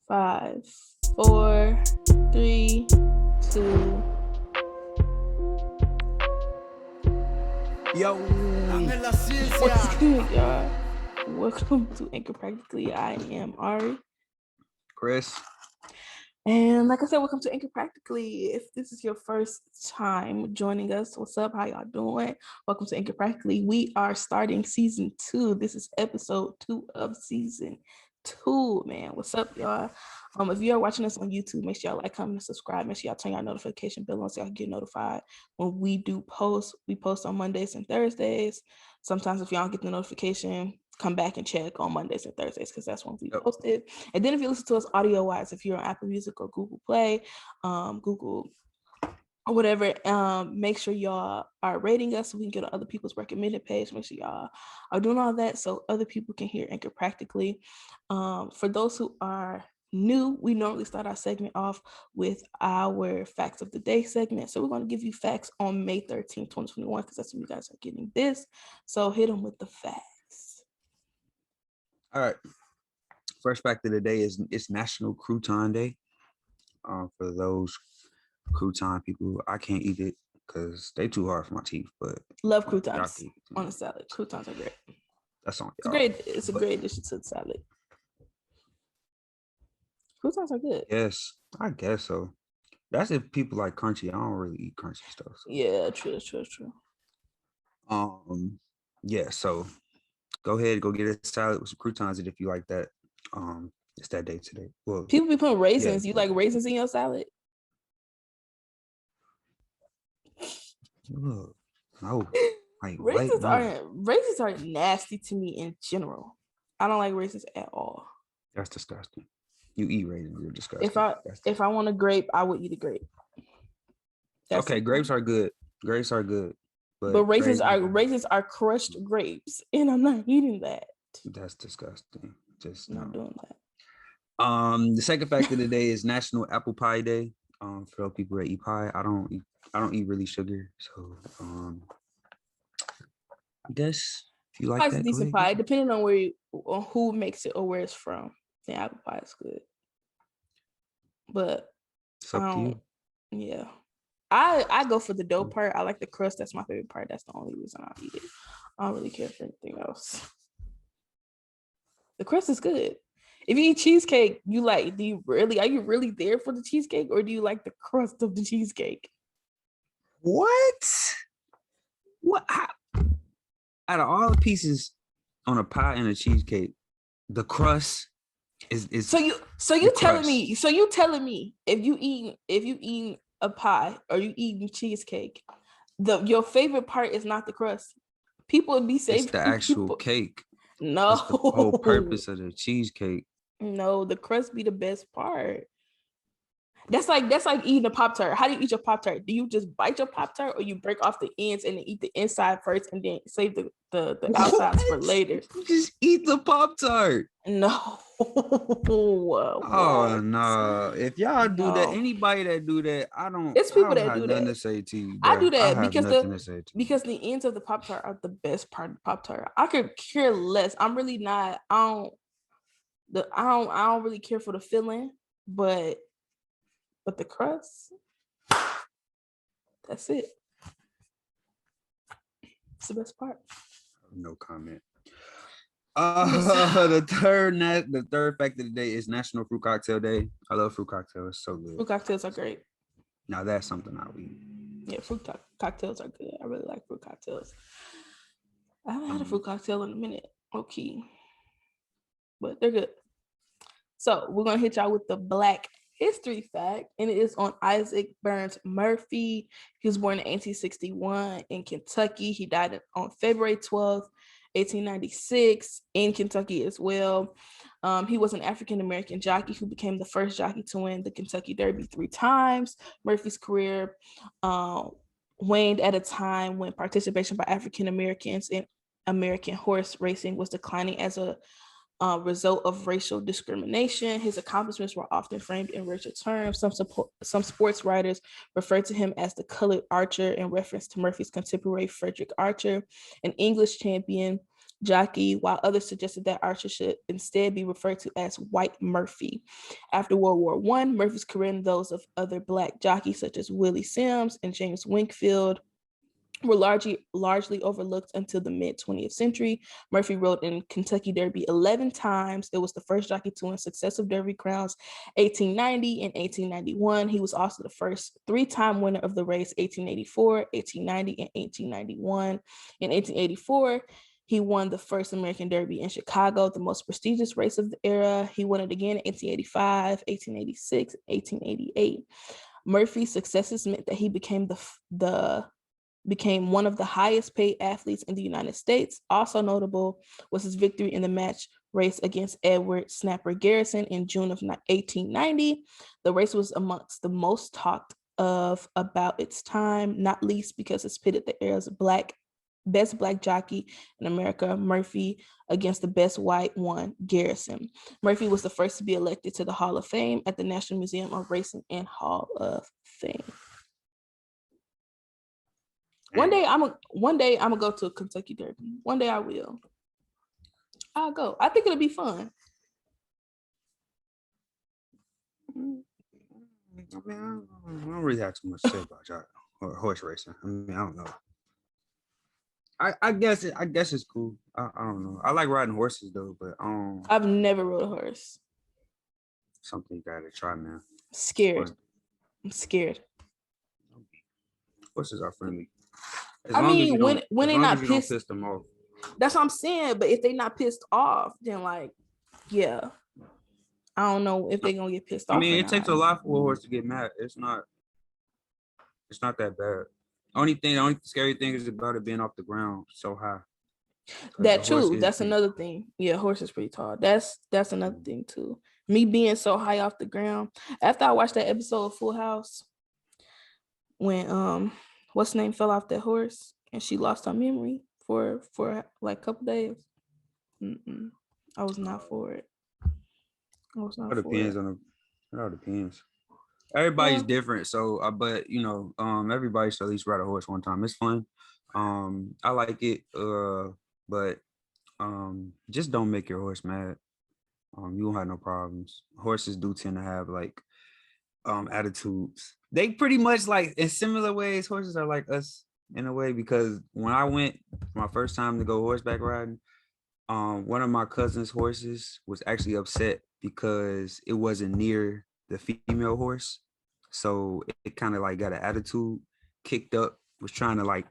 5, 4, 3, 2. Yo, What's good, y'all? Welcome to Anchor Practically. I am Ari. Chris. And like I said, welcome to Anchor Practically. If this is your first time joining us, what's up? How y'all doing? Welcome to Anchor Practically. We are starting season 2. This is episode 2 of season 2, man. What's up, y'all? If you are watching us on YouTube, make sure y'all like, comment, and subscribe. Make sure y'all turn your notification bell on so y'all can get notified when we do post. We post on Mondays and Thursdays. Sometimes if y'all don't get the notification, come back and check on Mondays and Thursdays because that's when we post it. And then if you listen to us audio wise, if you're on Apple Music or Google Play, Google or whatever, make sure y'all are rating us so we can get on other people's recommended page. Make sure y'all are doing all that so other people can hear Anchor Practically. For those who are new, we normally start our segment off with our Facts of the Day segment. So we're going to give you facts on May 13th, 2021, because that's when you guys are getting this. So hit them with the facts. All right. First fact of the day is it's National Crouton Day. For those crouton people, I can't eat it because they too hard for my teeth. But love croutons on a salad. Croutons are great. That's on y'all. It's a great addition to the salad. Croutons are good. Yes, I guess so. That's if people like crunchy. I don't really eat crunchy stuff. So. Yeah, true. Yeah. So go ahead, go get a salad with some croutons, and if you like that, it's that day today. Well, people be putting raisins. Yeah. You like raisins in your salad? No. Like raisins are nasty to me in general. I don't like raisins at all. That's disgusting. You eat raisins, you're disgusting. If I want a grape, I would eat a grape. Okay, grapes are good. Grapes are good. But raisins are crushed grapes, and I'm not eating that. That's disgusting. Just not doing that. The second fact of the day is National Apple Pie Day. For those people that eat pie, I don't eat really sugar, so I guess if you like that, decent pie, depending on who makes it or where it's from. Then apple pie is good, but it's up to you. Yeah, I go for the dough part. I like the crust. That's my favorite part. That's the only reason I eat it. I don't really care for anything else. The crust is good. If you eat cheesecake, are you really there for the cheesecake, or do you like the crust of the cheesecake? What? Out of all the pieces on a pie and a cheesecake, the crust is so you telling me if you eat a pie or you eating cheesecake, your favorite part is not the crust. People would be saying it's the actual cake. No, that's the whole purpose of the cheesecake. No, the crust be the best part. That's like eating a Pop-Tart. How do you eat your Pop-Tart? Do you just bite your Pop-Tart, or you break off the ends and then eat the inside first and then save the outsides for later? You just eat the Pop-Tart. No. Oh no. If y'all do that, anybody that do that, it's people that do nothing that. to say to you, I do that because the ends of the Pop-Tart are the best part of the Pop-Tart. I could care less. I'm really not. I don't really care for the filling, but the crust, that's it. It's the best part. No comment. The third fact of the day is National Fruit Cocktail Day. I love fruit cocktails. It's so good. Fruit cocktails are great. Now that's something I'll eat. Yeah, fruit cocktails are good. I really like fruit cocktails. I haven't had a fruit cocktail in a minute. Okay. But they're good. So we're going to hit y'all with the Black History fact, and it is on Isaac Burns Murphy. He was born in 1861 in Kentucky. He died on February 12th, 1896 in Kentucky as well. He was an African-American jockey who became the first jockey to win the Kentucky Derby 3 times. Murphy's career waned at a time when participation by African-Americans in American horse racing was declining as a result of racial discrimination. His accomplishments were often framed in racial terms. Some sports writers refer to him as the colored archer in reference to Murphy's contemporary Frederick Archer, an English champion jockey, while others suggested that Archer should instead be referred to as White Murphy. After World War I, Murphy's career and those of other Black jockeys such as Willie Sims and James Winkfield were largely overlooked until the mid-20th century. Murphy rode in Kentucky Derby 11 times. It was the first jockey to win successive Derby crowns, 1890 and 1891. He was also the first three-time winner of the race, 1884, 1890, and 1891. In 1884, he won the first American Derby in Chicago, the most prestigious race of the era. He won it again in 1885, 1886, 1888. Murphy's successes meant that he became became one of the highest paid athletes in the United States. Also notable was his victory in the match race against Edward Snapper Garrison in June of 1890. The race was amongst the most talked of about its time, not least because it pitted the era's best Black jockey in America, Murphy, against the best white one, Garrison. Murphy was the first to be elected to the Hall of Fame at the National Museum of Racing and Hall of Fame. One day I'm gonna go to a Kentucky Derby. One day I will. I'll go. I think it'll be fun. I mean, I don't really have too much to say about y'all or horse racing. I mean, I don't know. I guess it's cool. I don't know. I like riding horses though, but I've never rode a horse. Something you gotta try, man. Scared. I'm scared. Horses are friendly. I mean, when they not pissed, piss them off. That's what I'm saying. But if they not pissed off, then like, yeah, I don't know if they're gonna get pissed off. I mean, it takes a lot for a horse to get mad. It's not that bad. Only scary thing is about it being off the ground so high. That too. That's another thing. Yeah, horse is pretty tall. That's another thing too. Me being so high off the ground. After I watched that episode of Full House, when what's name fell off that horse and she lost her memory for like a couple days. I was not for it. It all depends. Everybody's different, so but you know, everybody should at least ride a horse one time. It's fun. I like it. But just don't make your horse mad. You won't have no problems. Horses do tend to have like attitudes. They pretty much like in similar ways. Horses are like us in a way, because when I went my first time to go horseback riding, one of my cousin's horses was actually upset because it wasn't near the female horse. So it kind of like got an attitude, kicked up, was trying to like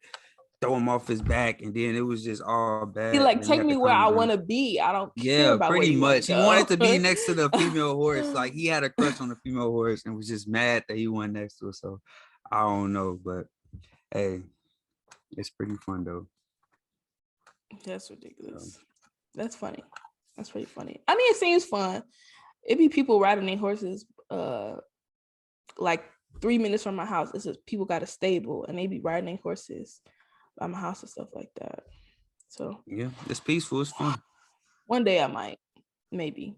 throw him off his back, and then it was just all bad. He like, take me where I want to be. I don't care about pretty much. He wanted to be next to the female horse. Like he had a crush on the female horse and was just mad that he went next to her. So I don't know, but hey, it's pretty fun though. That's ridiculous. That's funny. That's pretty funny. I mean, it seems fun. It be people riding their horses like 3 minutes from my house. It's just people got a stable and they be riding their horses by my house and stuff like that. So yeah, it's peaceful. It's fun. One day I might, maybe,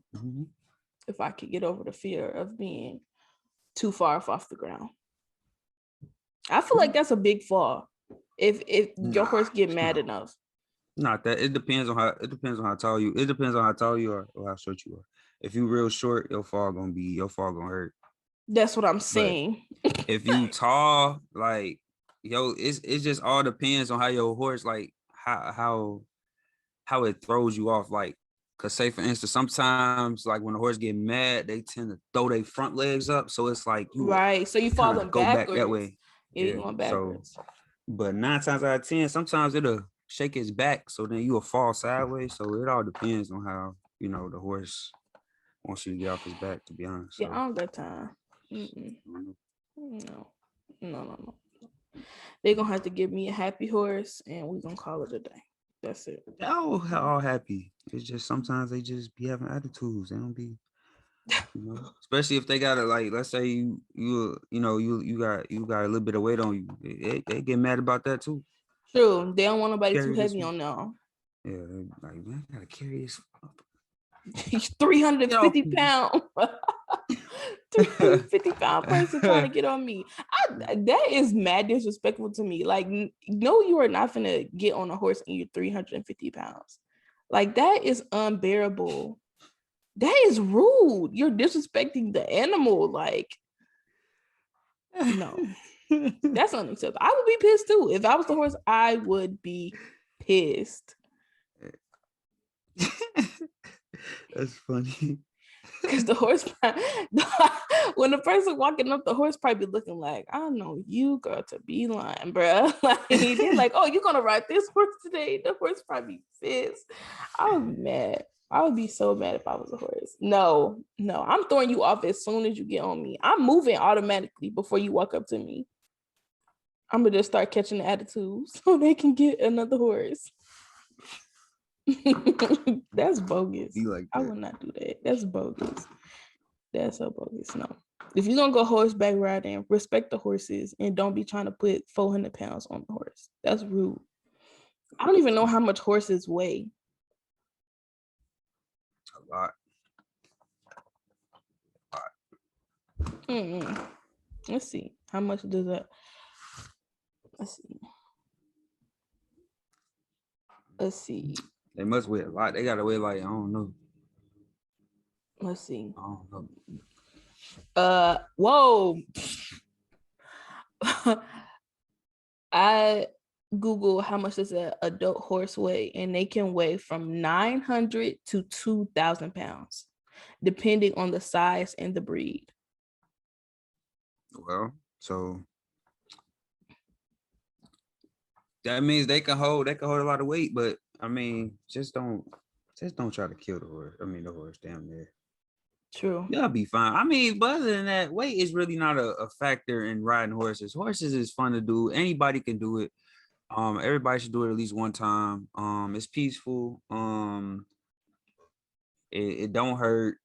if I could get over the fear of being too far off the ground. I feel like that's a big fall. If your horse get mad enough. Not that. It depends on how tall you. It depends on how tall you are or how short you are. If you real short, your fall gonna hurt. That's what I'm saying. If you tall, like it just all depends on how your horse, like how it throws you off. Like, cause say for instance, sometimes like when the horse get mad, they tend to throw their front legs up, so it's like so you fall go back that way. Yeah, you're going backwards. So, but 9 times out of 10, sometimes it'll shake his back, so then you'll fall sideways. So it all depends on how the horse wants you to get off his back, to be honest. Yeah, I don't got time. No. They're gonna have to give me a happy horse and we're gonna call it a day. That's it. All happy. It's just sometimes they just be having attitudes. They don't be, especially if they got to, like, let's say you got a little bit of weight on you. They get mad about that too. True. They don't want nobody too heavy on them. Yeah, like, man, I gotta carry this. 350 pound 350-pound person trying to get on me. That is mad disrespectful to me. Like, no, you are not finna get on a horse and you're 350 pounds. Like, that is unbearable. That is rude. You're disrespecting the animal. Like, no, that's unacceptable. I would be pissed too. If I was the horse, I would be pissed. That's funny. Because the horse, when the person walking up, the horse probably looking like, I know you got to be lying, bro. Like, they're like, oh, you're going to ride this horse today? The horse probably pissed. I would be mad. I would be so mad if I was a horse. No, I'm throwing you off as soon as you get on me. I'm moving automatically before you walk up to me. I'm going to just start catching the attitude so they can get another horse. That's bogus. Like I would not do that. That's bogus. That's so bogus. No. If you're gonna go horseback riding, respect the horses and don't be trying to put 400 pounds on the horse. That's rude. I don't even know how much horses weigh. A lot. Let's see. How much does that? Let's see. They must weigh a lot. They gotta weigh like, I don't know. Let's see. I don't know. Whoa. I Google how much does an adult horse weigh, and they can weigh from 900 to 2,000 pounds, depending on the size and the breed. Well, so that means they can hold a lot of weight, but I mean, just don't try to kill the horse. I mean, the horse down there. True. That'll be fine. I mean, but other than that, weight is really not a factor in riding horses. Horses is fun to do. Anybody can do it. Everybody should do it at least one time. It's peaceful. It don't hurt.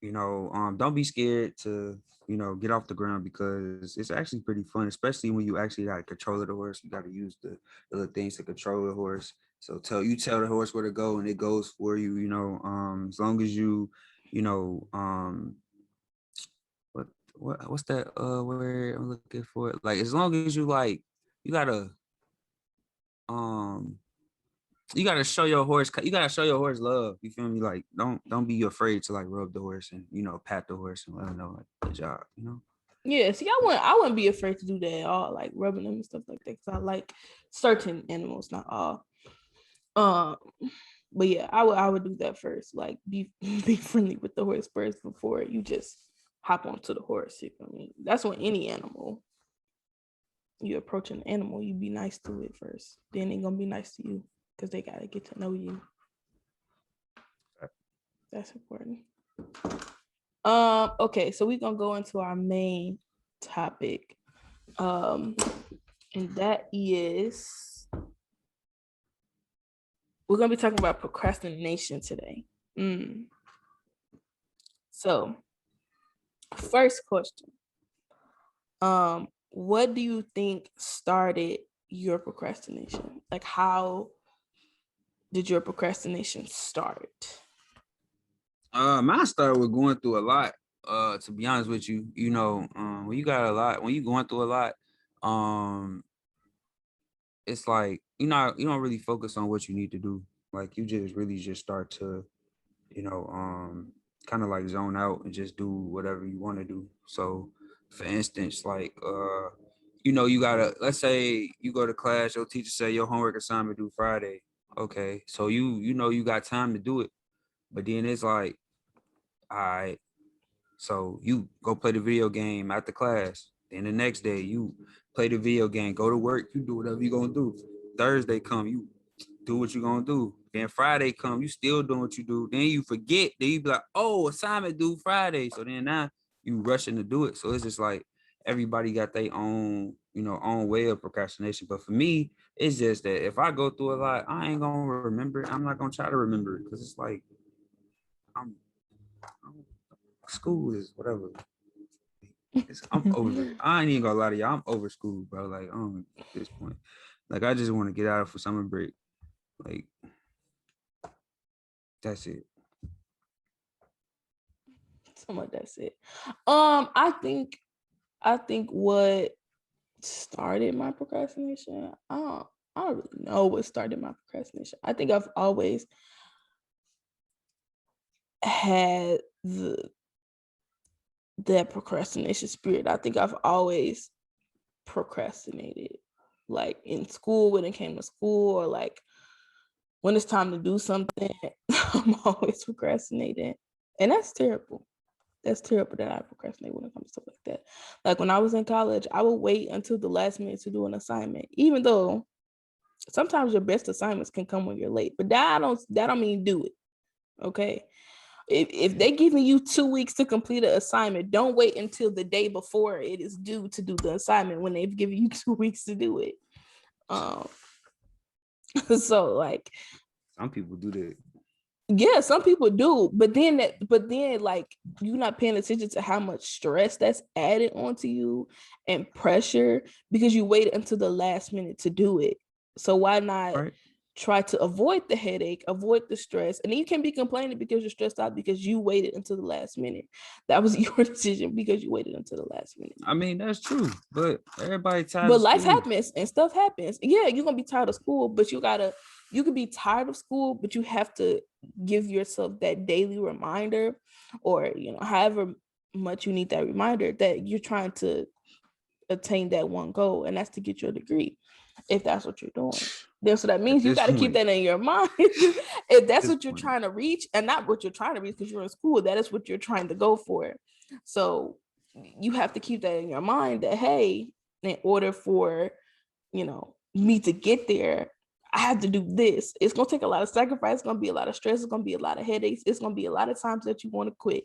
Don't be scared to, get off the ground because it's actually pretty fun, especially when you actually got control of the horse. You got to use the other things to control the horse. So tell the horse where to go and it goes for you, as long as you, you know, what's that word I'm looking for? Like, as long as you like, you gotta um show your horse, love. You feel me? Like, don't be afraid to like rub the horse and pat the horse and let them know like good job. Yeah, see, I wouldn't be afraid to do that at all, like rubbing them and stuff like that, because I like certain animals, not all. But yeah, I would do that first. Like, be friendly with the horse first before you just hop onto the horse. You know what I mean? That's when any animal, you approach an animal, you be nice to it first. Then they're gonna be nice to you because they gotta get to know you. That's important. Okay, so we're gonna go into our main topic. And that is, we're gonna be talking about procrastination today. So, first question. What do you think started your procrastination? Like, how did your procrastination start? Mine started with going through a lot. To be honest with you, when you got a lot, when you're going through a lot, it's like you don't really focus on what you need to do. Like, you just really just start to, kind of like zone out and just do whatever you want to do. So, for instance, like you gotta, let's say you go to class, your teacher say your homework assignment due Friday. Okay, so you got time to do it, but then it's like, all right, so you go play the video game after class. Then the next day you play the video game, go to work, you do whatever you're gonna do. Thursday come, you do what you're gonna do. Then Friday come, you still doing what you do. Then you forget, then you be like, oh, assignment due Friday. So then now you rushing to do it. So it's just like everybody got their own, own way of procrastination. But for me, it's just that if I go through a lot, I ain't gonna remember it. I'm not gonna try to remember it because it's like I'm school is whatever. I'm over it. I ain't even gonna lie to y'all. I'm over school, bro. Like, at this point, like, I just want to get out for summer break. Like, that's it. Somewhat that's it. I think what started my procrastination, I don't really know what started my procrastination. I think I've always had that procrastination spirit. I think I've always procrastinated, like in school when it came to school, or like when it's time to do something. I'm always procrastinating, and that's terrible. That's terrible that I procrastinate when it comes to stuff like that. Like when I was in college, I would wait until the last minute to do an assignment, even though sometimes your best assignments can come when you're late. But that don't mean do it. Okay. If they giving you 2 weeks to complete an assignment, don't wait until the day before it is due to do the assignment when they've given you 2 weeks to do it. Um, so like Some people do that. yeah, some people do, but then like you're not paying attention to how much stress that's added onto you and pressure because you waited until the last minute to do it. So why not Right. try to avoid the headache, avoid the stress, and then you can be complaining because you're stressed out because you waited until the last minute. That was your decision because you waited until the last minute. I mean, that's true, but everybody tired But of life school. happens and stuff happens. Yeah, you're gonna be tired of school, but you can be tired of school, but you have to give yourself that daily reminder, or however much you need that reminder that you're trying to attain that one goal, and that's to get your degree, if that's what you're doing. Then so that At means you this got to keep point, that in your mind. If that's this what you're point, trying to reach, and not what you're trying to reach because you're in school, that is what you're trying to go for. So you have to keep that in your mind that, hey, in order for me to get there, I have to do this. It's gonna take a lot of sacrifice. It's gonna be a lot of stress. It's gonna be a lot of headaches. It's gonna be a lot of times that you want to quit.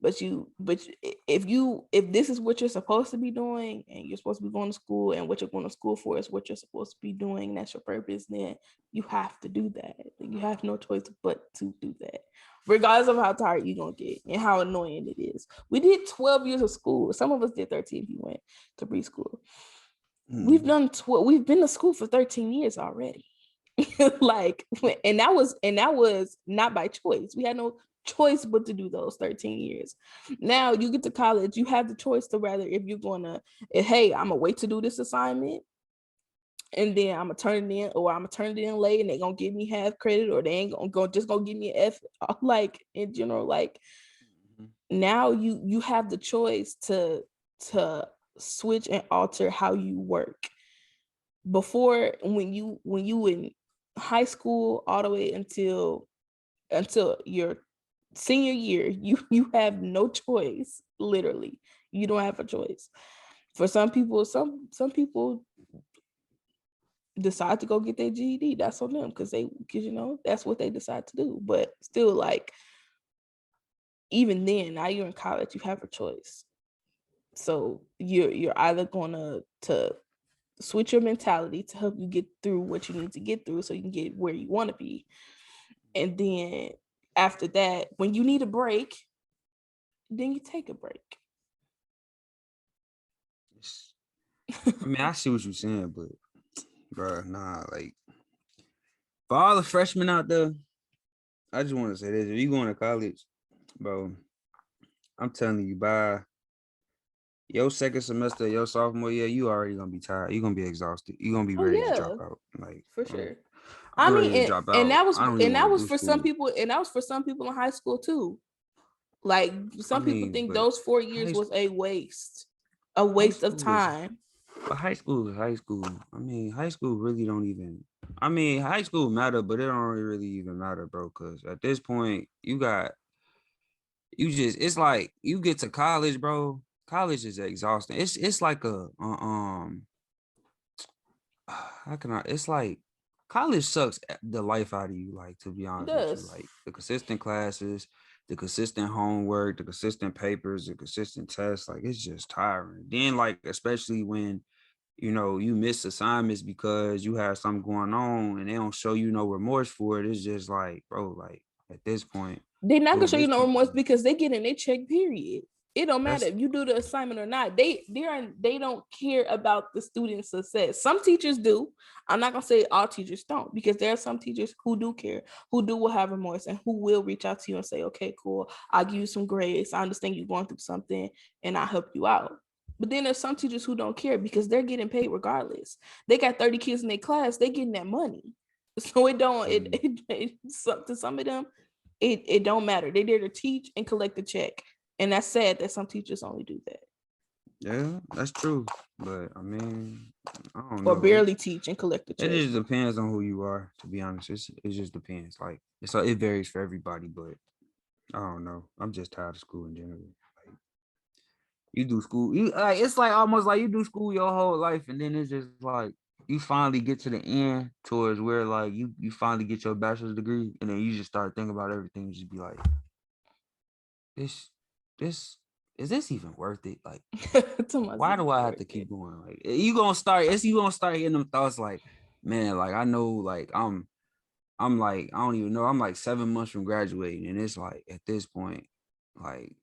But if this is what you're supposed to be doing, and you're supposed to be going to school, and what you're going to school for is what you're supposed to be doing, and that's your purpose, then you have to do that. You have no choice but to do that, regardless of how tired you're gonna get and how annoying it is. We did 12 years of school. Some of us did 13 if you went to preschool. We've done 12. We've been to school for 13 years already. Like, and that was not by choice. We had no choice but to do those 13 years. Now you get to college, you have the choice to rather, if you're gonna, hey, I'm gonna wait to do this assignment and then I'm gonna turn it in, or I'm gonna turn it in late and they're gonna give me half credit, or they ain't gonna give me an F. Like in general, like now you have the choice to switch and alter how you work. Before, when you in high school all the way until your senior year, you have no choice. Literally, you don't have a choice. For some people, some people decide to go get their GED. That's on them because that's what they decide to do. But still, like, even then, now you're in college, you have a choice. So you're either gonna to switch your mentality to help you get through what you need to get through so you can get where you want to be. And then after that, when you need a break, then you take a break. I mean, I see what you're saying, but bro, nah, like for all the freshmen out there, I just want to say this: if you going to college, bro, I'm telling you, by your second semester, your sophomore year, you already gonna be tired. You're gonna be exhausted. You're gonna be Oh ready to drop yeah, out. Like, for sure. I I'm mean, ready to drop and out. that was I don't even and that want to was do for some school. people, and that was for some people in high school too. Like I some people mean, think but those 4 years high was a high waste of school is time. but high school is high school. I mean, high school really don't even. I mean, high school matter, but it don't really even matter, bro. Because at this point, it's like you get to college, bro. College is exhausting. It's like how can I? It's like college sucks the life out of you. Like, to be It honest with you, does. like the consistent classes, the consistent homework, the consistent papers, the consistent tests. Like, it's just tiring. Then, like, especially when you miss assignments because you have something going on and they don't show you no remorse for it. It's just like, bro, like at this point, They're not gonna doing show you this no to remorse me, because they get in their check period. It don't matter that's if you do the assignment or not. They don't care about the student's success. Some teachers do. I'm not gonna say all teachers don't, because there are some teachers who do care, who will have remorse, and who will reach out to you and say, okay, cool, I'll give you some grades. I understand you're going through something and I'll help you out. But then there's some teachers who don't care because they're getting paid regardless. They got 30 kids in their class, they getting that money. So it don't mm, to some of them, It don't matter. They're there to teach and collect the check. And that's sad that some teachers only do that. Yeah, that's true. But I mean, I don't Or know. barely teach and collect the It check. just depends on who you are. To be honest, it just depends. Like it varies for everybody. But I don't know. I'm just tired of school in general. Like you do school, you like it's like almost like you do school your whole life, and then it's just like you finally get to the end towards where like you finally get your bachelor's degree, and then you just start thinking about everything. You just be like, this this is this even worth it? Like, why do I have to keep going? Like you gonna start hitting them thoughts like, man, like I know like I'm like I don't even know, I'm like 7 months from graduating, and it's like at this point, like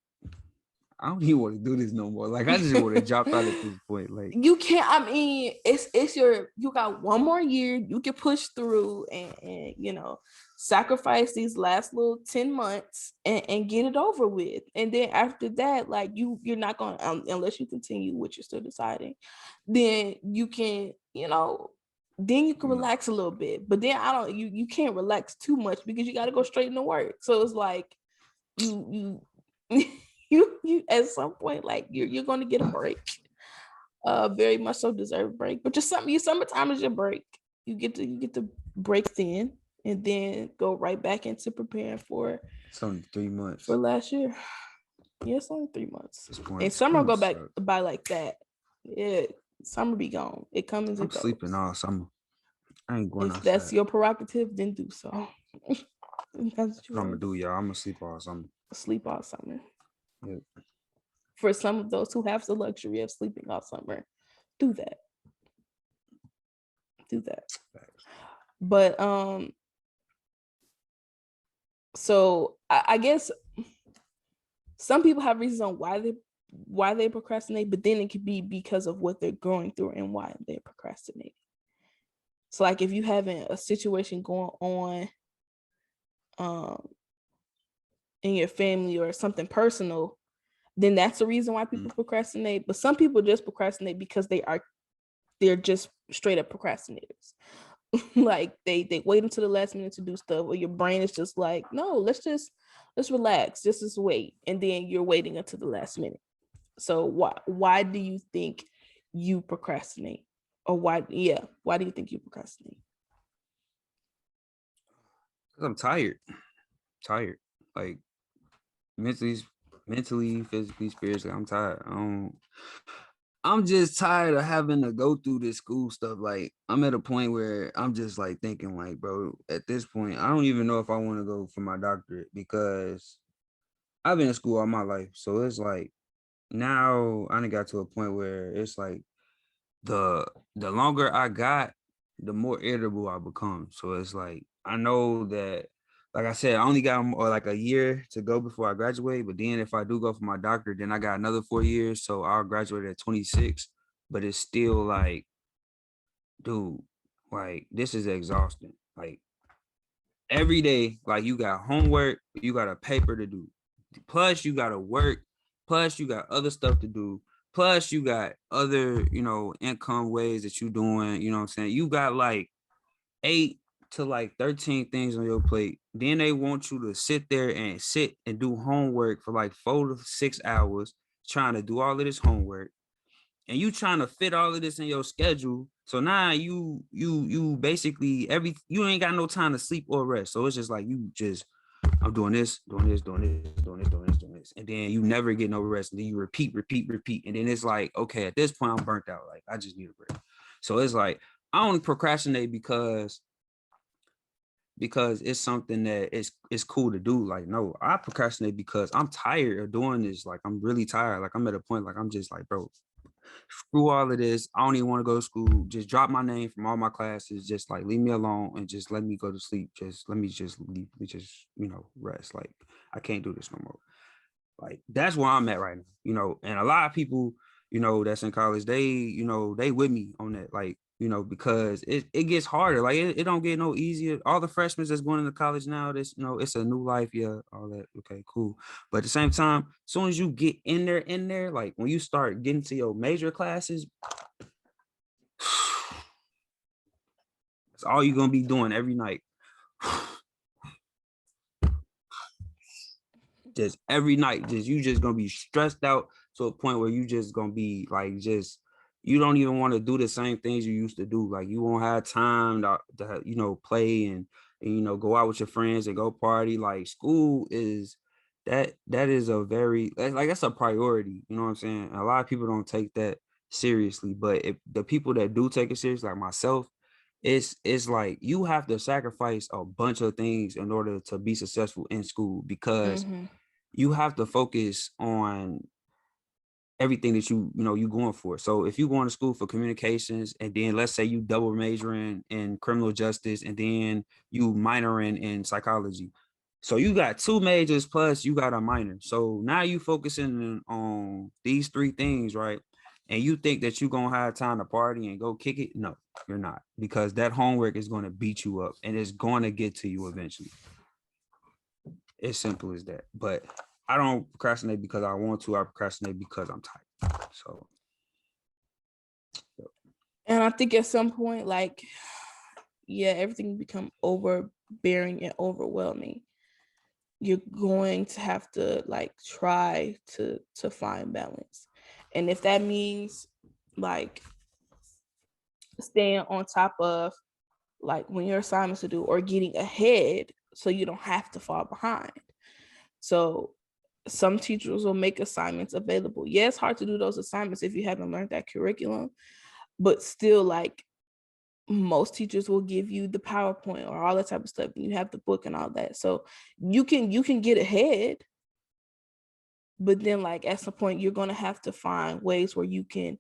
I don't even want to do this no more. Like I just want to drop out at this point. Like You can't. I mean, you got one more year. You can push through and sacrifice these last little 10 months and get it over with. And then after that, like you're not gonna unless you continue, which you're still deciding. Then you can then you can relax a little bit. But then you can't relax too much because you got to go straight into work. So it's like you you at some point like you're going to get a break, very much so deserved break, but just something, your summertime is your break. You get to break thin and then go right back into preparing for it's only 3 months. for last year. Yeah, it's only 3 months. This point, And summer go back sucks. by like that. Yeah, summer be gone. It comes and I'm it goes. sleeping all summer. I ain't going If outside. that's your prerogative, then do so. That's what I'm gonna do, y'all. I'm gonna sleep all summer. Sleep all summer. Yeah. For some of those who have the luxury of sleeping all summer, do that. Do that. But so I guess some people have reasons on why they procrastinate, but then it could be because of what they're going through and why they procrastinate. So like if you having a situation going on in your family or something personal, then that's the reason why people procrastinate. But some people just procrastinate because they're just straight up procrastinators. Like they wait until the last minute to do stuff, or your brain is just like, no, let's relax, just wait, and then you're waiting until the last minute. So why do you think you procrastinate, or why do you think you procrastinate? Cause I'm tired, like mentally, physically, spiritually. I'm tired. I'm just tired of having to go through this school stuff. Like I'm at a point where I'm just like thinking like, bro, at this point, I don't even know if I want to go for my doctorate because I've been in school all my life. So it's like now I done got to a point where it's like the longer I got, the more irritable I become. So it's like I know that, like I said, I only got like a year to go before I graduate. But then if I do go for my doctorate, then I got another 4 years. So I'll graduate at 26. But it's still like, dude, like this is exhausting. Like every day, like you got homework, you got a paper to do, plus you got to work, plus you got other stuff to do, plus you got other income ways that you doing. You know what I'm saying? You got like 8 to like 13 things on your plate. Then they want you to sit there and do homework for like 4 to 6 hours trying to do all of this homework, and you trying to fit all of this in your schedule. So now you basically you ain't got no time to sleep or rest. So it's just like I'm doing this, doing this, doing this, doing this, doing this, doing this. And then you never get no rest. And then you repeat. And then it's like, okay, at this point I'm burnt out. Like I just need a break. So it's like I don't procrastinate because it's something that it's cool to do. Like, no, I procrastinate because I'm tired of doing this. Like I'm really tired. Like I'm at a point like I'm just like, bro, screw all of this. I don't even want to go to school. Just drop my name from all my classes. Just like leave me alone and just let me go to sleep. Just let me just leave. Just rest. Like I can't do this no more. Like that's where I'm at right now. And a lot of people, that's in college, they with me on that. Like, because it gets harder. Like it don't get no easier. All the freshmen that's going into college now, it's a new life. Yeah, all that. Okay, cool. But at the same time, as soon as you get in there, like when you start getting to your major classes, that's all you're gonna be doing every night. just every night, you just gonna be stressed out to a point where you just gonna be like, just you don't even want to do the same things you used to do. Like you won't have time to play and go out with your friends and go party. Like school is that is a very like that's a priority. You know what I'm saying? A lot of people don't take that seriously, but if the people that do take it seriously, like myself, it's like you have to sacrifice a bunch of things in order to be successful in school, because you have to focus on everything that you going for. So if you going to school for communications, and then let's say you double majoring in criminal justice, and then you minoring in psychology, so you got two majors plus you got a minor. So now you focusing on these three things, right? And you think that you're gonna have time to party and go kick it? No, you're not, because that homework is gonna beat you up and it's gonna get to you eventually. It's simple as that. But I don't procrastinate because I want to. I procrastinate because I'm tired. So, And I think at some point, like, yeah, everything become overbearing and overwhelming. You're going to have to like try to find balance. And if that means like staying on top of like when your assignments to do, or getting ahead so you don't have to fall behind. So some teachers will make assignments available. Yeah, it's hard to do those assignments if you haven't learned that curriculum, but still, like, most teachers will give you the PowerPoint or all that type of stuff, and you have the book and all that. So you can get ahead, but then like at some point you're going to have to find ways where you can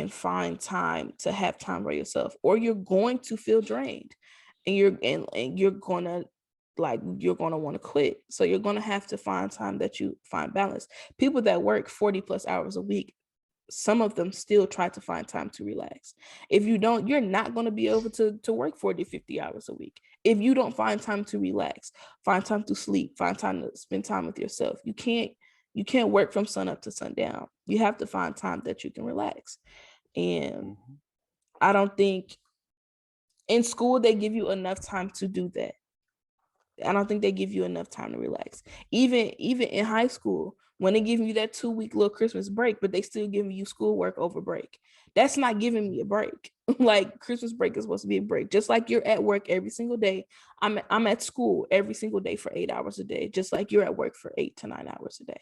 find time to have time by yourself, or you're going to feel drained and you're going to want to quit. So you're going to have to find time that you find balance. People that work 40 plus hours a week, some of them still try to find time to relax. If you don't, you're not going to be able to work 40, 50 hours a week. If you don't find time to relax, find time to sleep, find time to spend time with yourself. You can't work from sun up to sundown. You have to find time that you can relax. And I don't think in school they give you enough time to do that. I don't think they give you enough time to relax. Even in high school, when they give you that 2-week little Christmas break, but they still giving you schoolwork over break. That's not giving me a break. Like, Christmas break is supposed to be a break. Just like you're at work every single day, I'm at school every single day for 8 hours a day, just like you're at work for 8 to 9 hours a day.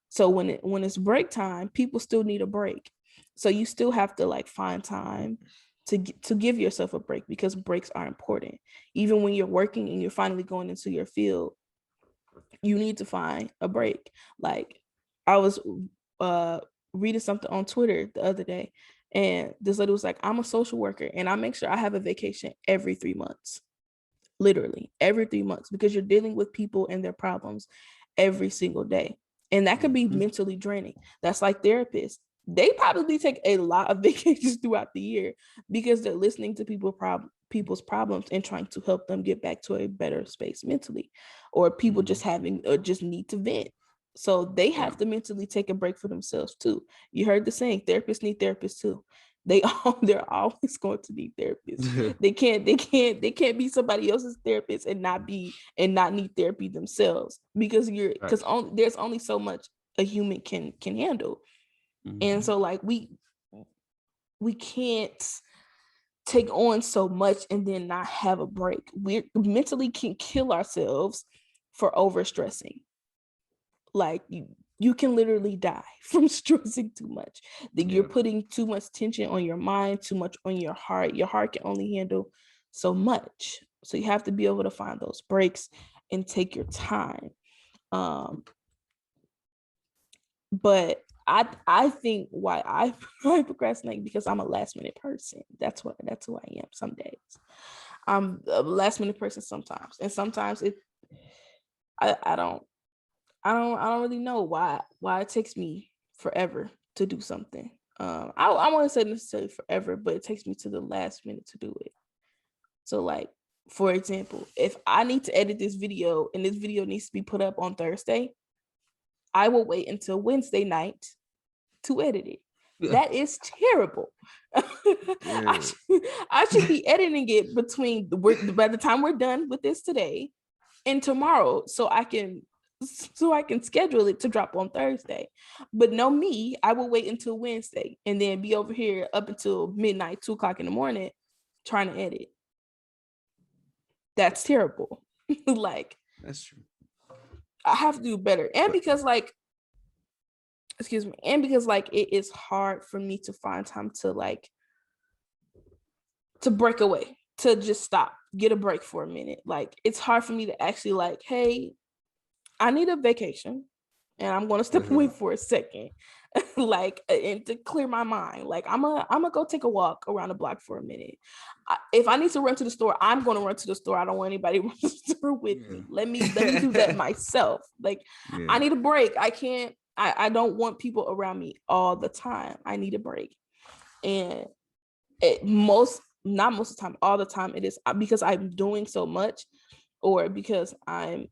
So when it's break time, people still need a break. So you still have to like find time to give yourself a break, because breaks are important. Even when you're working and you're finally going into your field, you need to find a break. Like, I was reading something on Twitter the other day, and this lady was like, I'm a social worker and I make sure I have a vacation every 3 months. Literally every 3 months, because you're dealing with people and their problems every single day. And that can be mentally draining. That's like therapists. They probably take a lot of vacations throughout the year because they're listening to people's problems and trying to help them get back to a better space mentally, or people just need to vent. So they have to mentally take a break for themselves too. You heard the saying, therapists need therapists too. They're always going to need therapists. They can't be somebody else's therapist and not need therapy themselves, because there's only so much a human can handle. And so like we can't take on so much and then not have a break. We mentally can kill ourselves for overstressing. Like, you can literally die from stressing too much. That you're putting too much tension on your mind, too much on your heart. Your heart can only handle so much. So you have to be able to find those breaks and take your time. But I think why I procrastinate, because I'm a last minute person. That's who I am. Some days I'm a last minute person sometimes, and sometimes I don't really know why it takes me forever to do something. I want to say necessarily forever, but it takes me to the last minute to do it. So like, for example, if I need to edit this video and this video needs to be put up on Thursday, I will wait until Wednesday night to edit it. That is terrible. I should be editing it by the time we're done with this today and tomorrow, so I can so I can schedule it to drop on Thursday. But no, me, I will wait until Wednesday and then be over here up until midnight, 2 o'clock in the morning, trying to edit. That's terrible. Like, That's true. I have to do better. And But because like, excuse me, and because like it is hard for me to find time to like to break away, to just stop, get a break for a minute. Like it's hard for me to actually like, hey, I need a vacation and I'm going to step away for a second, like, and to clear my mind. Like I'm gonna go take a walk around the block for a minute. If I need to run to the store, I'm going to run to the store. I don't want anybody to run to the store with me. Let me do that myself. Like I need a break. I can't. I don't want people around me all the time. I need a break, and not most of the time, all the time, it is because I'm doing so much, or because I'm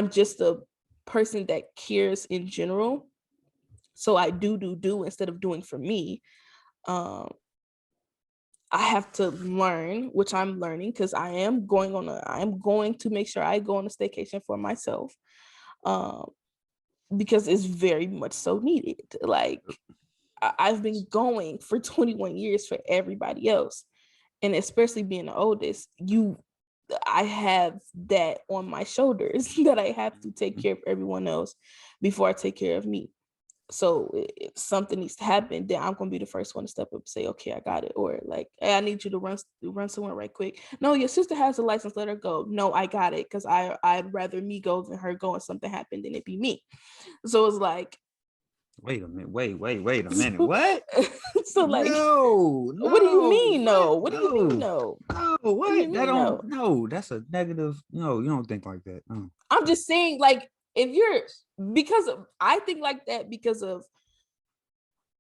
just a person that cares in general. So I do instead of doing for me. Um, I have to learn, which I'm learning because I'm going to make sure I go on a staycation for myself. Um, because it's very much so needed. Like I've been going for 21 years for everybody else. And especially being the oldest, I have that on my shoulders that I have to take care of everyone else before I take care of me. So if something needs to happen, then I'm gonna be the first one to step up and say, okay, I got it. Or like, hey, I need you to run somewhere right quick. No, your sister has a license, let her go. No, I got it, because I'd rather me go than her go and something happened than it be me. So it's like, wait a minute. Wait a minute. What? so like, No, what do you mean what? no? What do you mean No, no? no, What do you what? That mean don't, no? no, that's a negative. No, you don't think like that. No. I'm just saying, like, if you're I think like that because of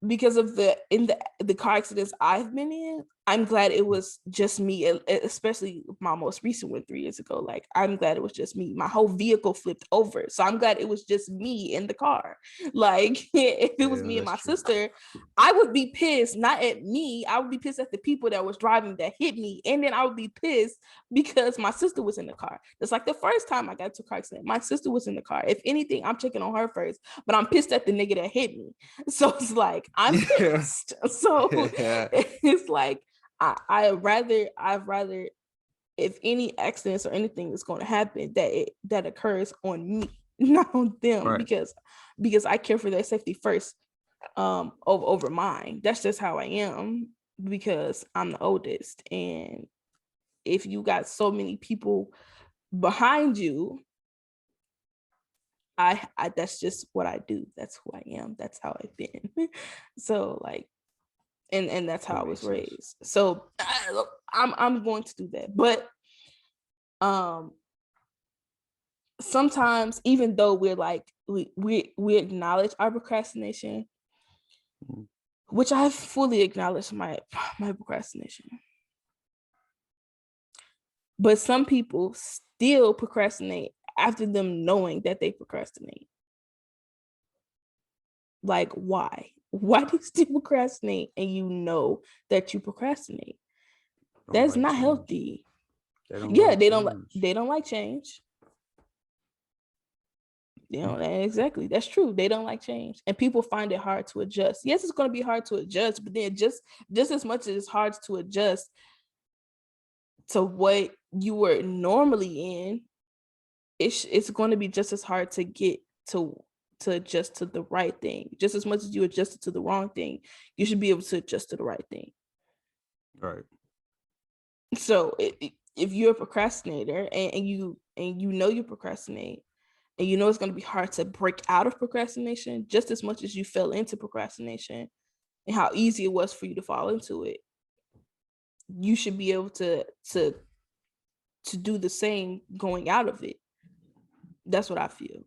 the car accidents I've been in. I'm glad it was just me, especially my most recent one 3 years ago. Like, I'm glad it was just me. My whole vehicle flipped over. So I'm glad it was just me in the car. Like, if it was Yeah, me and that's my true. sister, I would be pissed, not at me. I would be pissed at the people that was driving that hit me. And then I would be pissed because my sister was in the car. That's like the first time I got to a car accident. My sister was in the car. If anything, I'm checking on her first, but I'm pissed at the nigga that hit me. So it's like, I'm Yeah. pissed. So it's like, I'd rather if any accidents or anything is going to happen, that occurs on me, not on them, Right. because I care for their safety first, over mine. That's just how I am, because I'm the oldest, and if you got so many people behind you, I that's just what I do. That's who I am. That's how I've been. So like, and that's how That I was makes sense. raised. So I'm going to do that. But um sometimes, even though we're like, we acknowledge our procrastination, Mhm. which I fully acknowledge my procrastination, but some people still procrastinate after them knowing that they procrastinate. Like, why do you still procrastinate and you know that you procrastinate? Don't That's like not change. healthy. They don't Yeah, like change. they don't like change. You know, exactly. That's true. They don't like change. And people find it hard to adjust. Yes, it's going to be hard to adjust, but then just as much as it's hard to adjust to what you were normally in, it's going to be just as hard to get to adjust to the right thing. Just as much as you adjusted to the wrong thing, you should be able to adjust to the right thing. Right. So if you're a procrastinator, and you know you procrastinate, and you know it's going to be hard to break out of procrastination, just as much as you fell into procrastination and how easy it was for you to fall into it, you should be able to do the same going out of it. That's what I feel.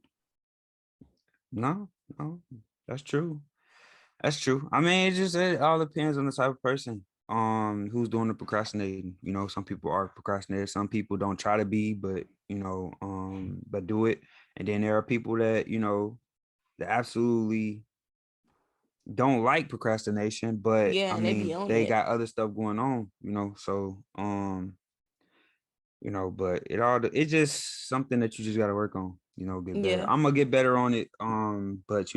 No, no, that's true. That's true. I mean, it all depends on the type of person who's doing the procrastinating. You know, some people are procrastinators, some people don't try to be, but but do it. And then there are people that, that absolutely don't like procrastination, but Yeah, I and they be mean, on they it. got other stuff going on, so But it's just something that you just got to work on, get better. Yeah. I'm gonna get better on it. But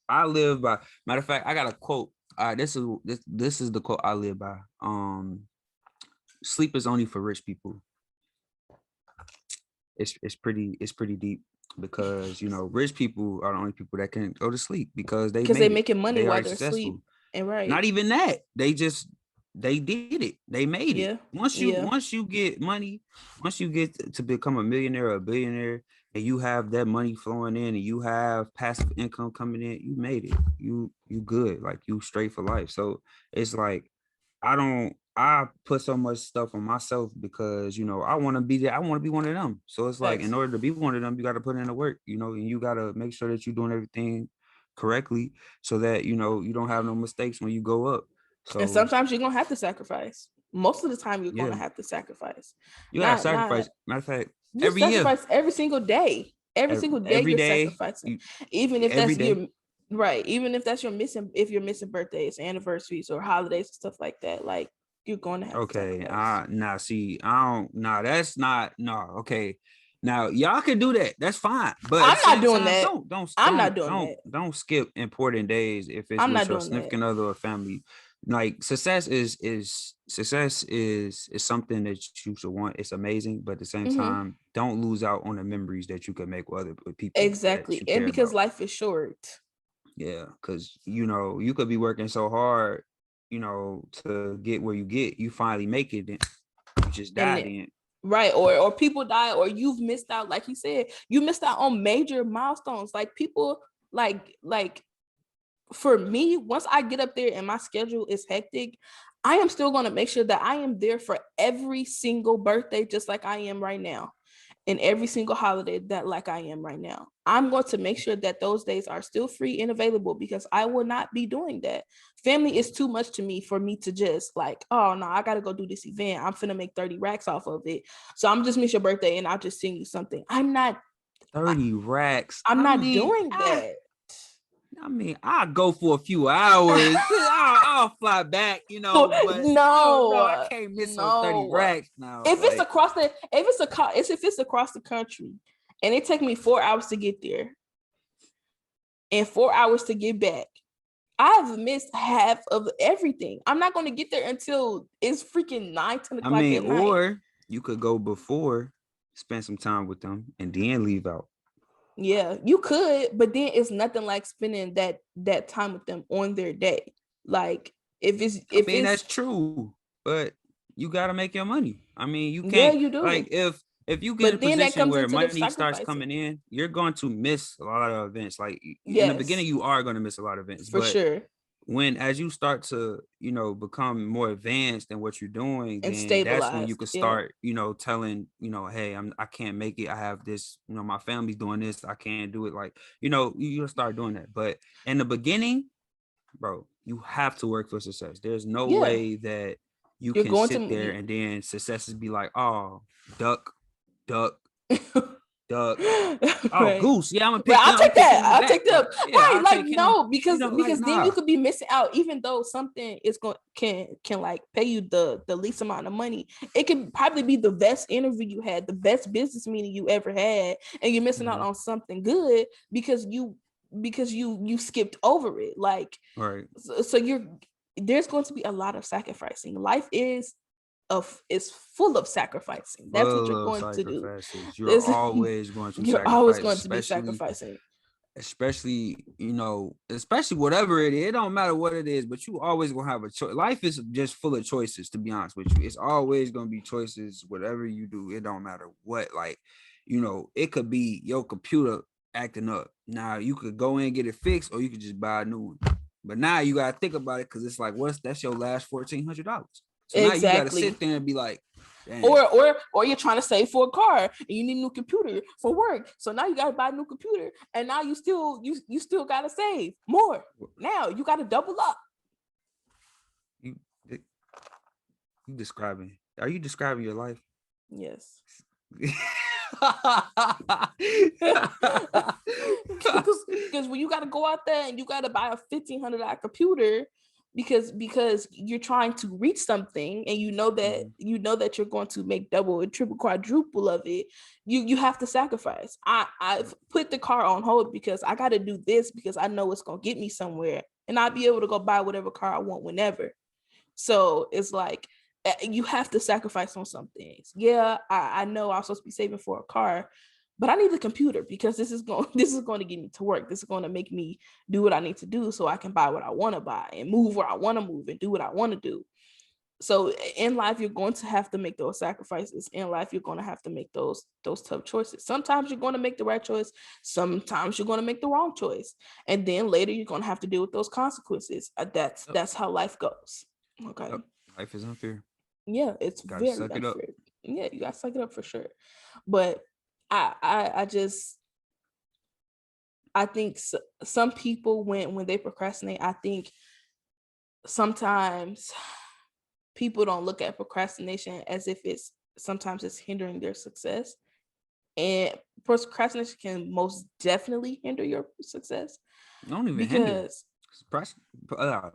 I live by, matter of fact, I got a quote. This is the quote I live by. Sleep is only for rich people. It's pretty deep, because rich people are the only people that can go to sleep because they Because they made it. making money They while are they're asleep. successful. And right. Not even that. They did it. They made it. Yeah. Once you Yeah. once you get money, once you get to become a millionaire or a billionaire, and you have that money flowing in, and you have passive income coming in, you made it. You good. Like, you straight for life. So it's like, I put so much stuff on myself because I want to be there. I want to be one of them. So it's like, in Facts. order to be one of them, you got to put in the work, and you got to make sure that you're doing everything correctly, so that you don't have no mistakes when you go up. And So sometimes you're gonna have to sacrifice. Most of the time you're yeah, gonna have to sacrifice. you gotta Not sacrifice. Matter of fact, you every year, sacrifice every single day. Every single day every you're day, sacrificing. Even if every that's day. your right, even if that's your missing, if you're missing birthdays, anniversaries, or holidays and stuff like that, like, you're going to have to Okay, sacrifice. nah, see, I don't, nah, that's not, no, okay. Now y'all can do that. That's fine. But at I'm the not same doing time, that. don't I'm don't not doing don't that. don't skip important days if it's I'm with not your doing that. significant other or family. Like, success is something that you should want. It's amazing, but at the same Mm-hmm. time, don't lose out on the memories that you could make with people that Exactly. you And care because about. life is short. Yeah, because you could be working so hard, to get where you get. You finally make it, then you just And die. Then right, or people die, or you've missed out, like you said, you missed out on major milestones. Like, people, like for me, once I get up there and my schedule is hectic, I am still going to make sure that I am there for every single birthday, just like I am right now, and every single holiday that like I am right now. I'm going to make sure that those days are still free and available, because I will not be doing that. Family is too much to me for me to just like, oh no, I gotta go do this event. I'm finna make 30 racks off of it. So I'm just miss your birthday and I'll just sing you something. I'm not I, 30 racks. I'm I not mean, doing that. I'll go for a few hours. I'll fly back, but oh no, I No, can't miss no 30 no. racks now. Like, If it's across the country and it take me 4 hours to get there and 4 hours to get back, I've missed half of everything. I'm not going to get there until it's freaking 9, 10 o'clock at night. or you could go before, spend some time with them, and then leave out. Yeah, you could, but then it's nothing like spending that time with them on their day. Like, if it's I if mean, it's that's true, but you gotta make your money. I mean, you yeah, can't, you like, do. if you get in a But then that position comes where into the money starts sacrificing. coming in, you're going to miss a lot of events. Like, in the beginning, Yes, you are going to miss a lot of events, for but sure. as you start to become more advanced in what you're doing, And then that's when you stabilized. could Yeah. start telling hey, I can't make it, I have this, my family's doing this, I can't do it. Like, you'll start doing that. But in the beginning, bro, you have to work for success. There's no Yeah. way that you You're can going sit to there you, and then success is be like, oh, duck, duck, duck. Oh, right. goose. Yeah, I'm gonna Right. pick I'll them. I'm take picking that. him I'll back. take Like, that. yeah, Right. I'll Like, take him. no, Like, because then you nah. could be missing out, even though something is going can like pay you the least amount of money. It could probably be the best interview you had, the best business meeting you ever had, and you're missing out Mhm. on something good because you skipped over it. Like, Right. so there's going to be a lot of sacrificing. Life is full of sacrificing. That's what you're Full of going to do. sacrifices. You're This always going to you're always sacrifice, going to be especially sacrificing. especially whatever it is. It don't matter what it is, but you always gonna have a choice. Life is just full of choices, to be honest with you. It's always gonna be choices, whatever you do. It don't matter what. Like, it could be your computer acting up. Now you could go in and get it fixed, or you could just buy a new one. But now you gotta think about it, because it's like, that's your last $1,400. So now you gotta Exactly. sit there and be like, damn. Or you're trying to save for a car and you need a new computer for work. So now you gotta buy a new computer, and now you still gotta save more. Now you gotta double up. You you describing? Are you describing your life? Yes. Right. Because when you gotta go out there and you gotta buy a $1,500 computer, because you're trying to reach something and you know that you're going to make double and triple quadruple of it. You have to sacrifice. I've put the car on hold because I got to do this because I know it's going to get me somewhere, and I'll be able to go buy whatever car I want whenever. So it's like you have to sacrifice on some things. Yeah, I know I'm supposed to be saving for a car, but I need a computer because this is going to get me to work. This is going to make me do what I need to do so I can buy what I want to buy and move where I want to move and do what I want to do. So in life, you're going to have to make those sacrifices. In life, you're going to have to make those tough choices. Sometimes you're going to make the right choice. Sometimes you're going to make the wrong choice, and then later you're going to have to deal with those consequences. Yep. That's how life goes. Okay. Yep. Life is unfair. Yeah, it's Gotta very suck it up. unfair. Yeah, you got to suck it up for sure. But I just I think some people when they procrastinate, I think sometimes people don't look at procrastination as if it's hindering their success. And procrastination can most definitely hinder your success Don't even hinder. because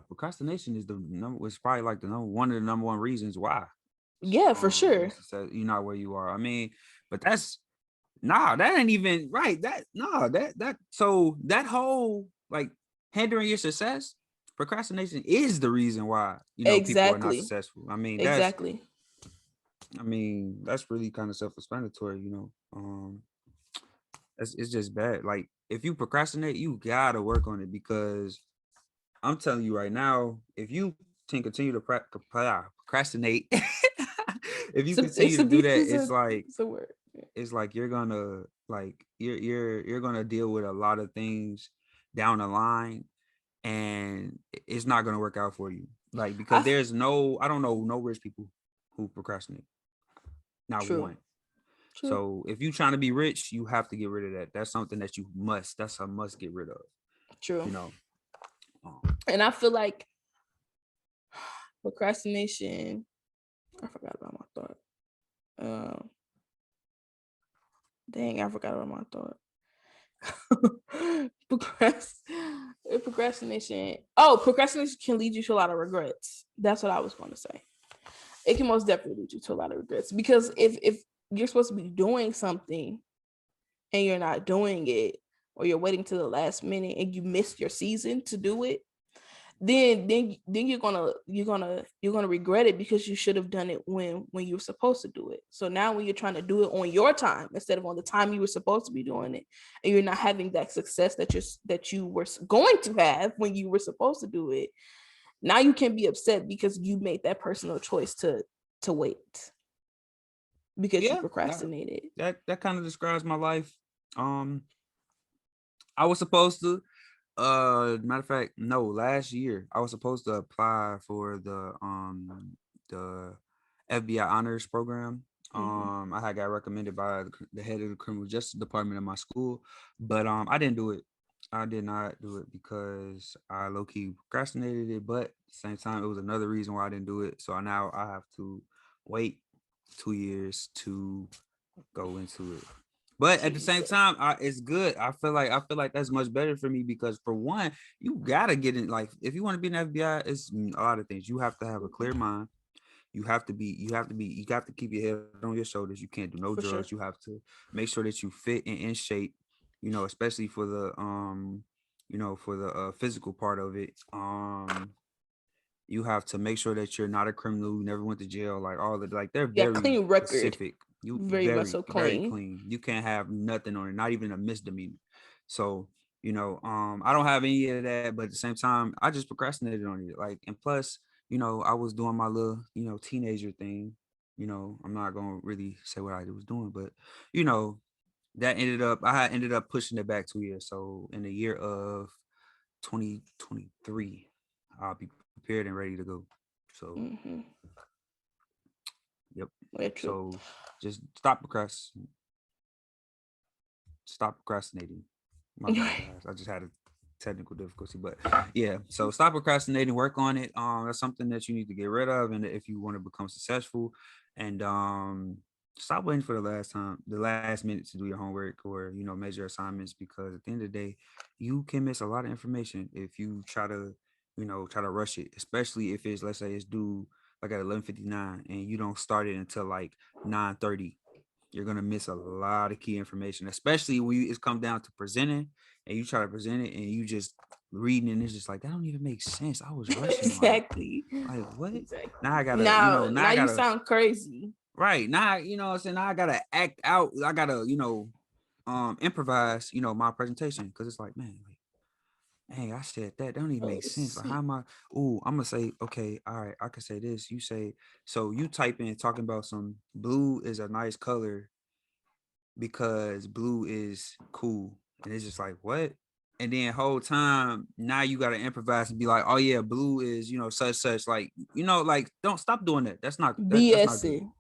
Procrastination is the number. Was probably like the number one of the number one reasons why. yeah, for Your sure. success, you're not where you are. I mean, but that's nah. That ain't even right. That nah. That so that whole like hindering your success. Procrastination is the reason why people are not Exactly. successful. I mean, Exactly. that's really kind of self-explanatory. It's just bad. Like if you procrastinate, you gotta work on it because I'm telling you right now, if you can continue to procrastinate, if you continue to do that, It's a word. it's like you're gonna like you're gonna deal with a lot of things down the line, and it's not gonna work out for you. Like because I there's no I don't know no rich people who procrastinate, not true. one. True. So if you're trying to be rich, you have to get rid of that. That's something that that's a must get rid of. True. You know. Um, And I feel like procrastination. I forgot about my thought. Um, dang, I forgot about my thought. Procrast- procrastination. Oh, procrastination can lead you to a lot of regrets. That's what I was going to say. It can most definitely lead you to a lot of regrets because if you're supposed to be doing something and you're not doing it, or you're waiting to the last minute and you missed your season to do it, then you're gonna regret it because you should have done it when you were supposed to do it. So now when you're trying to do it on your time instead of on the time you were supposed to be doing it, and you're not having that success that you were going to have when you were supposed to do it, now you can be upset because you made that personal choice to wait because you yeah, procrastinated. that kind of describes my life. Um, I was supposed to. Matter of fact, no. Last year, I was supposed to apply for the FBI honors program. Mm-hmm. I had got recommended by the head of the criminal justice department of my school, but I didn't do it. I did not do it because I low key procrastinated it. But at the same time, it was another reason why I didn't do it. So now I have to wait 2 years to go into it. But at the same Jesus. time, it's good. I feel like that's much better for me because for one, you gotta get in. Like, if you want to be an FBI, it's a lot of things. You have to have a clear mind. You have to keep your head on your shoulders. You can't do no For drugs. sure. You have to make sure that you fit and in shape. Especially for the physical part of it. You have to make sure that you're not a criminal who never went to jail. Like all the like they're Yeah, very clean record. specific. You Very much very so very clean. clean. You can't have nothing on it, not even a misdemeanor. So I don't have any of that, but at the same time, I just procrastinated on it. Like, and plus, I was doing my little teenager thing. I'm not gonna really say what I was doing, but you know that I had ended up pushing it back 2 years. So in the year of 2023, I'll be prepared and ready to go. So, Mm-hmm. yep. Very true. So just stop procrastinating. My bad, guys. I just had a technical difficulty, but yeah. So stop procrastinating. Work on it. That's something that you need to get rid of, and if you want to become successful, and stop waiting for the last minute to do your homework or major assignments because at the end of the day, you can miss a lot of information if you try to try to rush it, especially if it's, let's say it's due like at 11:59 and you don't start it until like 9:30. You're gonna miss a lot of key information, especially when it's come down to presenting and you try to present it and you just reading and it's just like that don't even make sense. I was rushing, Exactly. like what? Now Exactly. I gotta, now Now I you gotta sound crazy. right now, what I'm saying, now I gotta act out. I gotta, improvise, my presentation because it's like, man, like, hey, I said that don't even Oh, make sense. Like, how see. am I? Oh, I'm gonna say, okay, all right, I can say this. You say, so you type in talking about some blue is a nice color because blue is cool, and it's just like what? And then whole time now you gotta improvise and be like, oh yeah, blue is such like like don't stop doing that. That's not good. BSing.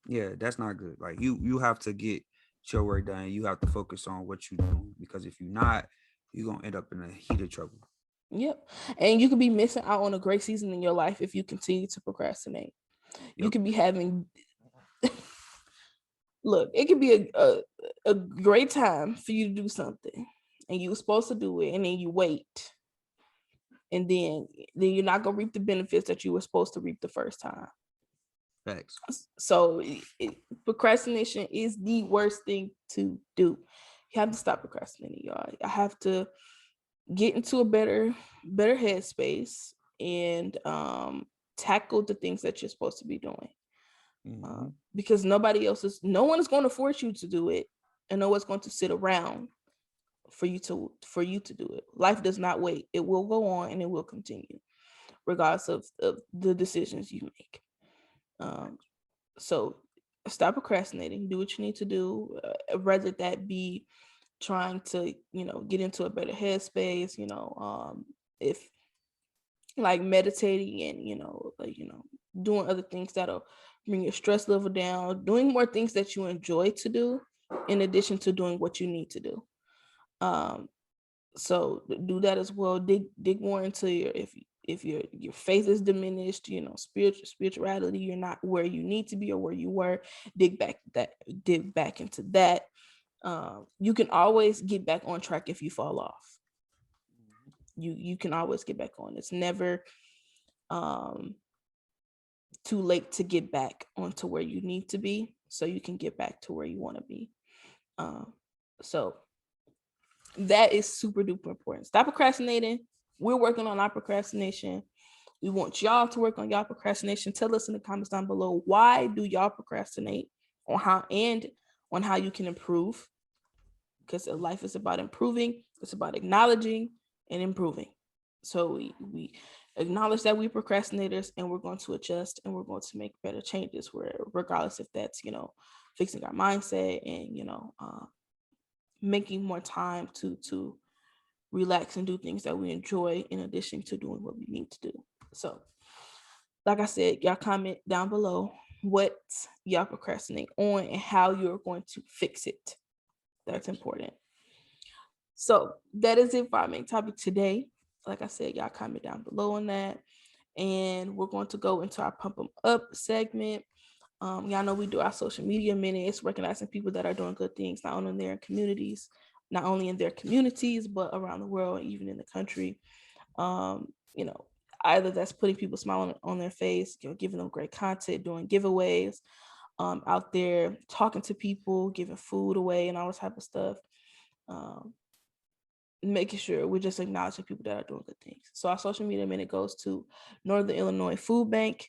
Yeah, that's not good. Like you have to get your work done. You have to focus on what you're doing because if you're not, you're gonna end up in a heat of trouble. Yep. And you could be missing out on a great season in your life if you continue to procrastinate. You Yep. could be having look, it could be a great time for you to do something and you were supposed to do it and then you wait and then you're not gonna reap the benefits that you were supposed to reap the first time. Facts. So procrastination is the worst thing to do. You have to stop procrastinating, y'all. I have to get into a better headspace and tackle the things that you're supposed to be doing. Mm-hmm. Because no one is going to force you to do it, and no one's going to sit around for you to do it. Life does not wait. It will go on and it will continue, regardless of the decisions you make. Um, so stop procrastinating. Do what you need to do. Whether that be trying to get into a better headspace. If like meditating and doing other things that'll bring your stress level down, doing more things that you enjoy to do in addition to doing what you need to do. um so do that as well. Dig more into your if your faith is diminished, spirituality, you're not where you need to be or where you were. Dig back into that. You can always get back on track if you fall off. You can always get back on. It's never um too late to get back onto where you need to be so you can get back to where you want to be. um so that is super duper important. Stop procrastinating. We're working on our procrastination. We want y'all to work on y'all procrastination. Tell us in the comments down below, why do y'all procrastinate, on how you can improve, because life is about improving. It's about acknowledging and improving. So we acknowledge that we procrastinators, and we're going to adjust and we're going to make better changes, where regardless if that's fixing our mindset and making more time to relax and do things that we enjoy in addition to doing what we need to do. So like I said, y'all comment down below what y'all procrastinate on and how you're going to fix it. That's important. So that is it for our main topic today. Like I said, y'all comment down below on that. And we're going to go into our pump them up segment. Y'all know we do our social media minutes, recognizing people that are doing good things, not only in their communities, but around the world, even in the country. Um, you know, Either that's putting people smiling on their face, giving them great content, doing giveaways, out there talking to people, giving food away, and all this type of stuff. Um, Making sure we're just acknowledging people that are doing good things. So our social media minute goes to Northern Illinois Food Bank.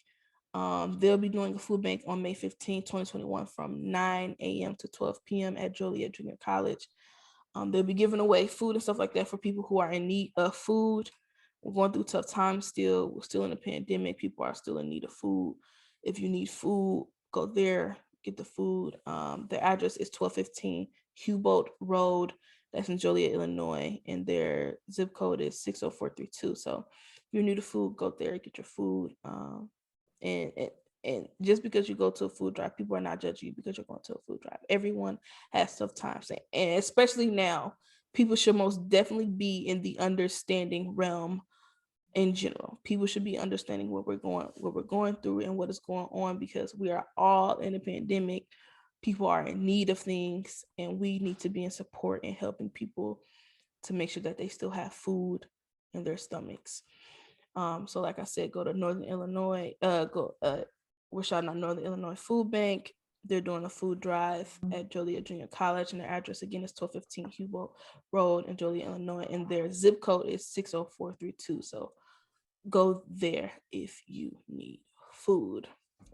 They'll be doing a food bank on May 15th, 2021 from 9 a.m. to 12 p.m. at Joliet Junior College. They'll be giving away food and stuff like that for people who are in need of food. We're going through tough times still. We're still in a pandemic. People are still in need of food. If you need food, go there, get the food. Their address is 1215 Hubolt Road. That's in Joliet, Illinois. And their zip code is 60432. So if you're new to food, go there, get your food. And, and and just because you go to a food drive, people are not judging you because you're going to a food drive. Everyone has tough times, and especially now, people should most definitely be in the understanding realm. In general, people should be understanding what we're going through and what is going on, because we are all in a pandemic. People are in need of things, and we need to be in support and helping people to make sure that they still have food in their stomachs. So like I said, go to Northern Illinois. We're shouting out Northern Illinois Food Bank. They're doing a food drive at Joliet Junior College, and their address again is 1215 Hubo Road in Joliet, Illinois, and their zip code is 60432. So go there if you need food.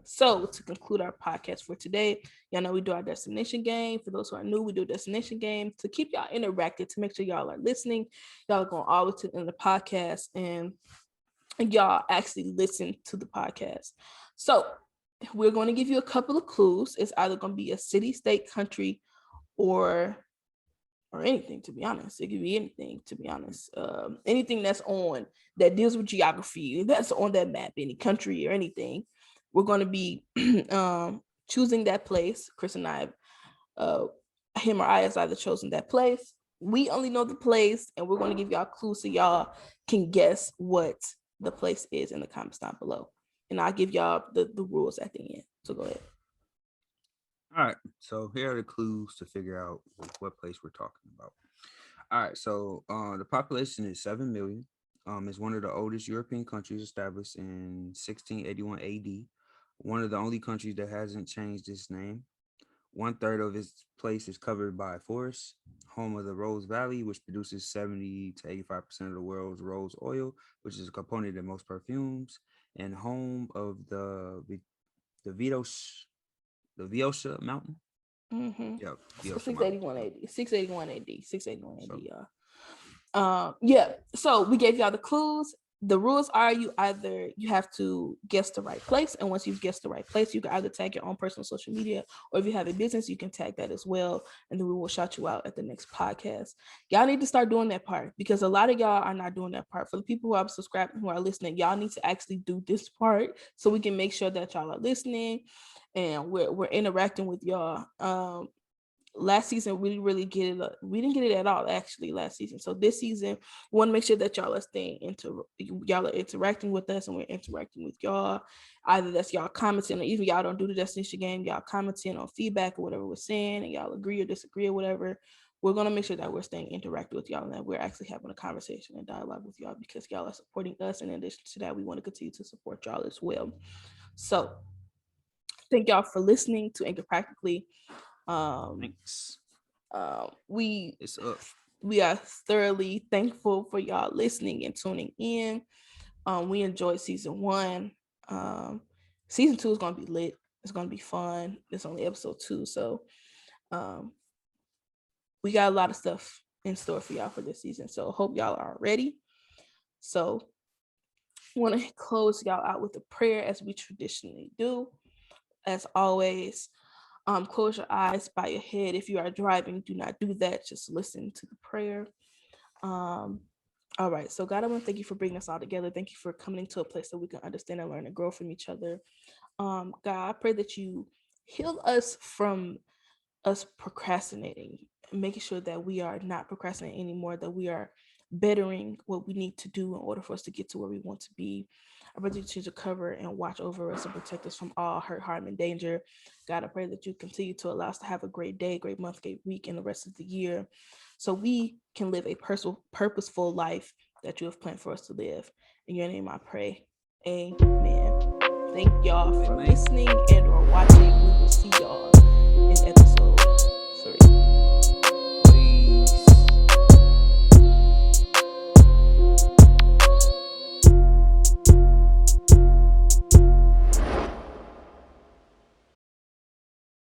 So to conclude our podcast for today, y'all know we do our destination game. For those who are new, we do a destination game to keep y'all interactive, to make sure y'all are listening. Y'all are going all the way to the end of the podcast and y'all actually listen to the podcast. So we're going to give you a couple of clues. It's either going to be a city, state, country, or anything, to be honest. It could be anything, to be honest. Anything that's on that deals with geography, that's on that map, any country or anything. We're going to be choosing that place. Chris and I, him or I has either chosen that place. We only know the place, and we're going to give y'all clues so y'all can guess what the place is in the comments down below. And I'll give y'all the rules at the end. So go ahead. All right, so here are the clues to figure out what place we're talking about. All right, so the population is 7 million. It's one of the oldest European countries, established in 1681 AD. One of the only countries that hasn't changed its name. 1/3 of its place is covered by forests. Home of the Rose Valley, which produces 70 to 85% of the world's rose oil, which is a component in most perfumes. And home of the Viosha Mountain. Mm-hmm. Yep. 681 AD. 681 AD. 681 AD, y'all. Yeah. So we gave y'all the clues. The rules are you have to guess the right place, and once you've guessed the right place, you can either tag your own personal social media, or if you have a business, you can tag that as well, and then we will shout you out at the next podcast. Y'all need to start doing that part, because a lot of y'all are not doing that part. For the people who are subscribing, who are listening, y'all need to actually do this part so we can make sure that y'all are listening and we're interacting with y'all. Last season we didn't really get it. We didn't get it at all, actually, last season. So this season, we want to make sure that y'all are interacting with us, and we're interacting with y'all. Either that's y'all commenting, or even y'all don't do the destination game, y'all commenting on feedback or whatever we're saying, and y'all agree or disagree or whatever. We're gonna make sure that we're staying interactive with y'all, and that we're actually having a conversation and dialogue with y'all, because y'all are supporting us, and in addition to that, we want to continue to support y'all as well. So thank y'all for listening to Anchor Practically. Thanks. It's up. We are thoroughly thankful for y'all listening and tuning in. We enjoyed season 1. Season 2 is gonna be lit. It's gonna be fun. It's only episode 2, so we got a lot of stuff in store for y'all for this season. So hope y'all are ready. So I want to close y'all out with a prayer, as we traditionally do. As always, close your eyes, bow your head. If you are driving, do not do that. Just listen to the prayer. All right. So God, I want to thank you for bringing us all together. Thank you for coming into a place that we can understand and learn and grow from each other. God, I pray that you heal us from us procrastinating, making sure that we are not procrastinating anymore, that we are bettering what we need to do in order for us to get to where we want to be. I pray that you continue to cover and watch over us and protect us from all hurt, harm, and danger. God, I pray that you continue to allow us to have a great day, great month, great week, and the rest of the year, so we can live a purposeful life that you have planned for us to live. In your name I pray. Amen. Thank y'all for listening and or watching. We will see y'all